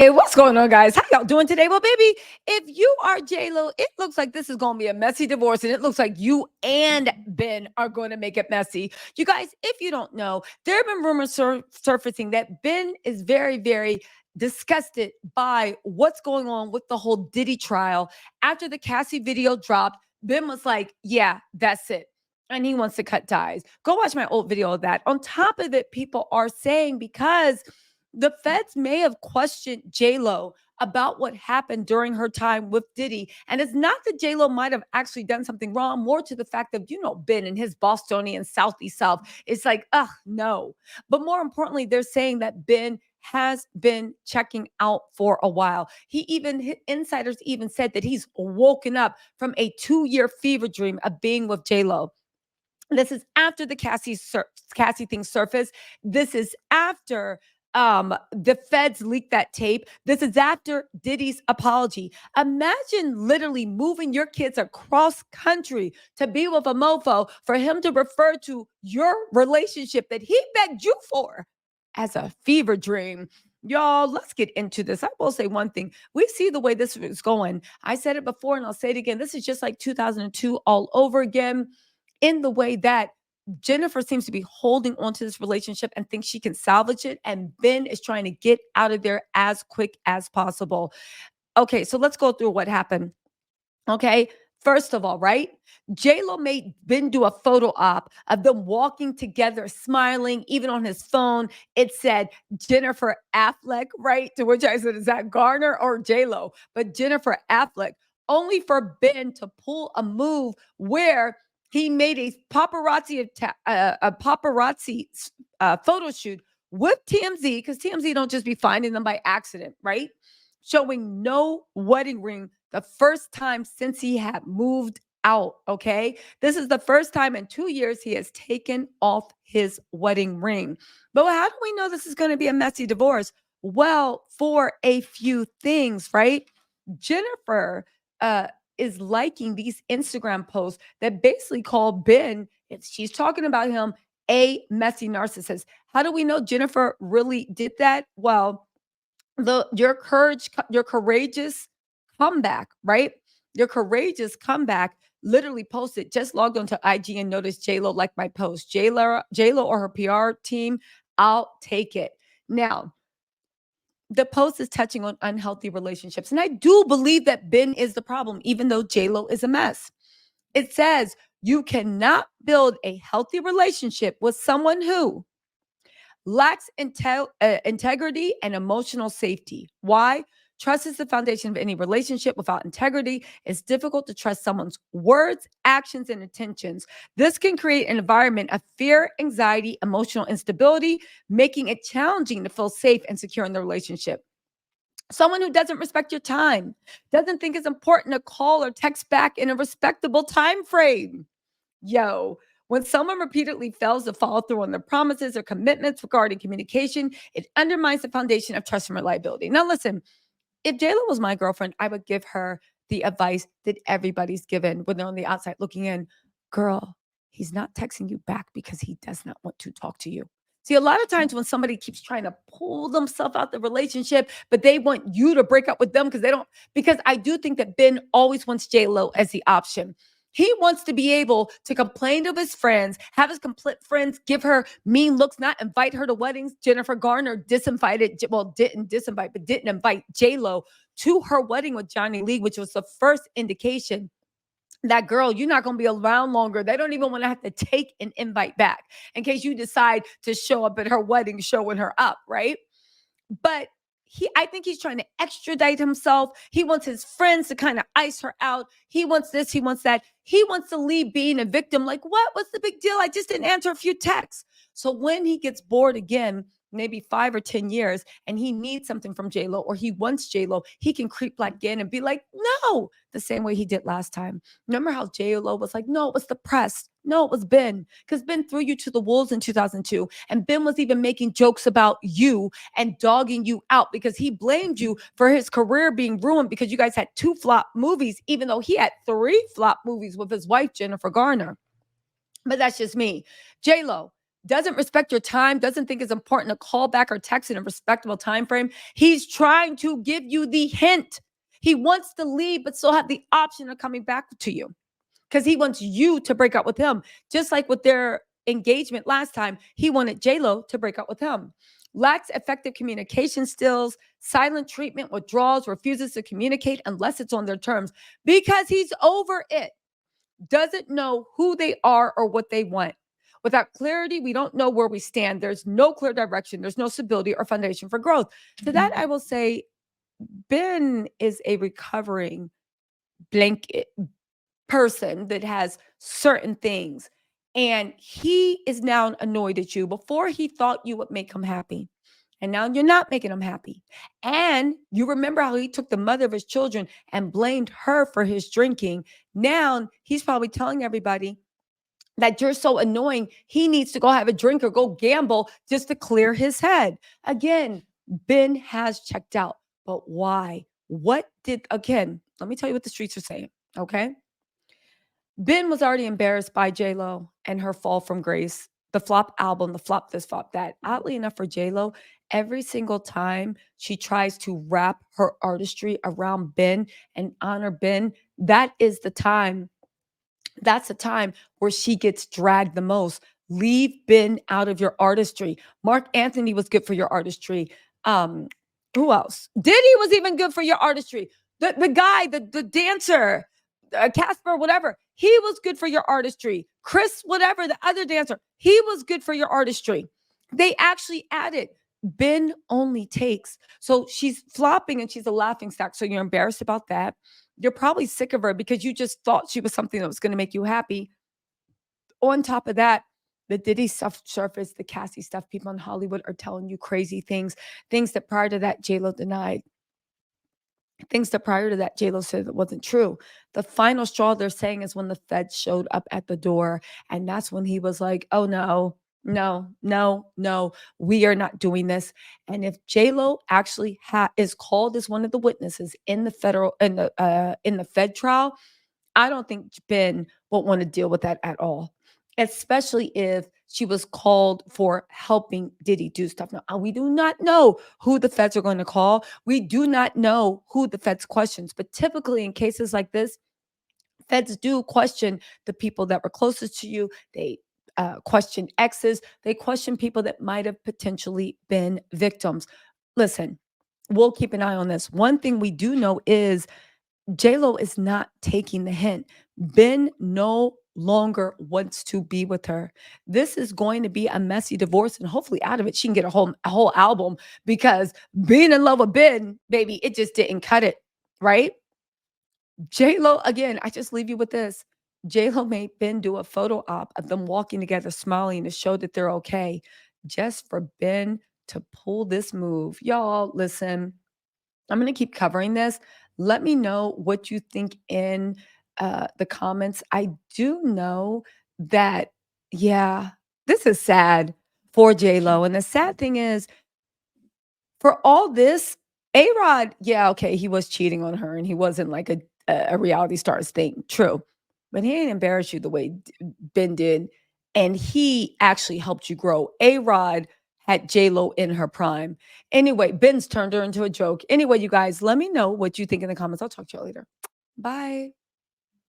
Hey, what's going on, guys? How y'all doing today? Well, baby, if you are J-Lo, it looks like this is going to be a messy divorce, and it looks like you and Ben are going to make it messy. You guys, if you don't know, there have been rumors surfacing that Ben is very, very disgusted by what's going on with the whole Diddy trial. After the Cassie video dropped, Ben was like, yeah, that's it. And he wants to cut ties. Go watch my old video of that. On top of it, people are saying because the feds may have questioned J-Lo about what happened during her time with Diddy. And it's not that J-Lo might have actually done something wrong, more to the fact of, Ben and his Bostonian Southeast South. It's like, ugh, no. But more importantly, they're saying that Ben has been checking out for a while. Insiders even said that he's woken up from a 2-year fever dream of being with J-Lo. This is after the Cassie thing surfaced. This is after the feds leaked that tape. This is after Diddy's apology. Imagine literally moving your kids across country to be with a mofo for him to refer to your relationship that he begged you for as a fever dream. Y'all, let's get into this. I will say one thing. We see the way this is going. I said it before and I'll say it again. This is just like 2002 all over again, in the way that Jennifer seems to be holding on to this relationship and thinks she can salvage it. And Ben is trying to get out of there as quick as possible. Okay, so let's go through what happened. Okay, first of all, right? J-Lo made Ben do a photo op of them walking together, smiling, even on his phone. It said Jennifer Affleck, right? To which I said, is that Garner or J-Lo? But Jennifer Affleck, only for Ben to pull a move where he made a paparazzi photo shoot with TMZ, because TMZ don't just be finding them by accident, right? Showing no wedding ring the first time since he had moved out. Okay. This is the first time in 2 years he has taken off his wedding ring. But how do we know this is going to be a messy divorce? Well, for a few things, right? Jennifer is liking these Instagram posts that basically call Ben, she's talking about him, a messy narcissist. How do we know Jennifer really did that? Well, your courageous comeback, right? Your courageous comeback literally posted, just logged onto IG and noticed J-Lo liked my post. J-Lo or her PR team, I'll take it. Now, the post is touching on unhealthy relationships. And I do believe that Ben is the problem, even though J-Lo is a mess. It says you cannot build a healthy relationship with someone who lacks integrity and emotional safety. Why? Trust is the foundation of any relationship. Without integrity, it's difficult to trust someone's words, actions, and intentions. This can create an environment of fear, anxiety, emotional instability, making it challenging to feel safe and secure in the relationship. Someone who doesn't respect your time, doesn't think it's important to call or text back in a respectable time frame. Yo, when someone repeatedly fails to follow through on their promises or commitments regarding communication, it undermines the foundation of trust and reliability. Now, listen, if Jayla was my girlfriend, I would give her the advice that everybody's given when they're on the outside looking in. Girl, he's not texting you back because he does not want to talk to you. See, a lot of times when somebody keeps trying to pull themselves out the relationship, but they want you to break up with them because I do think that Ben always wants J-Lo as the option. He wants to be able to complain to his friends, have his complete friends give her mean looks, not invite her to weddings. Jennifer Garner didn't disinvite, but didn't invite J-Lo to her wedding with Johnny Lee, which was the first indication that, girl, you're not going to be around longer. They don't even want to have to take an invite back in case you decide to show up at her wedding, showing her up, right? But I think he's trying to extradite himself. He wants his friends to kind of ice her out. He wants this, he wants that. He wants to leave being a victim. Like, what? What's the big deal? I just didn't answer a few texts. So when he gets bored again, maybe 5 or 10 years, and he needs something from J-Lo or he wants J-Lo, he can creep back in and be like, no, the same way he did last time. Remember how J-Lo was like, no, it was the press. No, it was Ben, because Ben threw you to the wolves in 2002. And Ben was even making jokes about you and dogging you out because he blamed you for his career being ruined because you guys had 2 flop movies, even though he had 3 flop movies with his wife, Jennifer Garner. But that's just me. J-Lo, doesn't respect your time, doesn't think it's important to call back or text in a respectable time frame. He's trying to give you the hint. He wants to leave, but still have the option of coming back to you because he wants you to break up with him. Just like with their engagement last time, he wanted J-Lo to break up with him. Lacks effective communication skills, silent treatment, withdraws, refuses to communicate unless it's on their terms because he's over it. Doesn't know who they are or what they want. Without clarity, we don't know where we stand. There's no clear direction. There's no stability or foundation for growth. To that, I will say Ben is a recovering blanket person that has certain things. And he is now annoyed at you. Before he thought you would make him happy. And now you're not making him happy. And you remember how he took the mother of his children and blamed her for his drinking. Now he's probably telling everybody that you're so annoying, he needs to go have a drink or go gamble just to clear his head. Again, Ben has checked out. But why? Again, let me tell you what the streets are saying. Okay. Ben was already embarrassed by J-Lo and her fall from grace, the flop album, the flop this, flop that. Oddly enough for J-Lo, every single time she tries to wrap her artistry around Ben and honor Ben, that's the time where she gets dragged the most. Leave Ben out of your artistry. Mark Anthony was good for your artistry. Who else? Diddy was even good for your artistry. The guy, the dancer, Casper, whatever, he was good for your artistry. Chris, whatever, the other dancer, he was good for your artistry. They actually added Ben only takes. So she's flopping and she's a laughing stock. So you're embarrassed about that. You're probably sick of her because you just thought she was something that was going to make you happy. On top of that, the Diddy stuff surfaced, the Cassie stuff. People in Hollywood are telling you crazy things that prior to that J-Lo denied. Things that prior to that, J-Lo said it wasn't true. The final straw they're saying is when the feds showed up at the door. And that's when he was like, oh no, no, no, no, we are not doing this. And if J-Lo actually is called as one of the witnesses in the Fed trial, I don't think Ben will want to deal with that at all, especially if she was called for helping Diddy do stuff. Now, we do not know who the feds are going to call. We do not know who the feds questions. But typically in cases like this, feds do question the people that were closest to you. They question exes. They question people that might have potentially been victims. Listen, we'll keep an eye on this. One thing we do know is J-Lo is not taking the hint. Ben no longer wants to be with her. This is going to be a messy divorce, and hopefully out of it, she can get a whole album because being in love with Ben, baby, it just didn't cut it, right? J-Lo, again, I just leave you with this. J-Lo made Ben do a photo op of them walking together, smiling to show that they're okay, just for Ben to pull this move. Y'all, listen, I'm going to keep covering this. Let me know what you think in the comments. I do know that, yeah, this is sad for J-Lo. And the sad thing is, for all this, A-Rod, yeah, okay, he was cheating on her and he wasn't like a reality stars thing. True. But he ain't embarrassed you the way Ben did. And he actually helped you grow. A-Rod had J-Lo in her prime. Anyway, Ben's turned her into a joke. Anyway, you guys, let me know what you think in the comments. I'll talk to you later. Bye.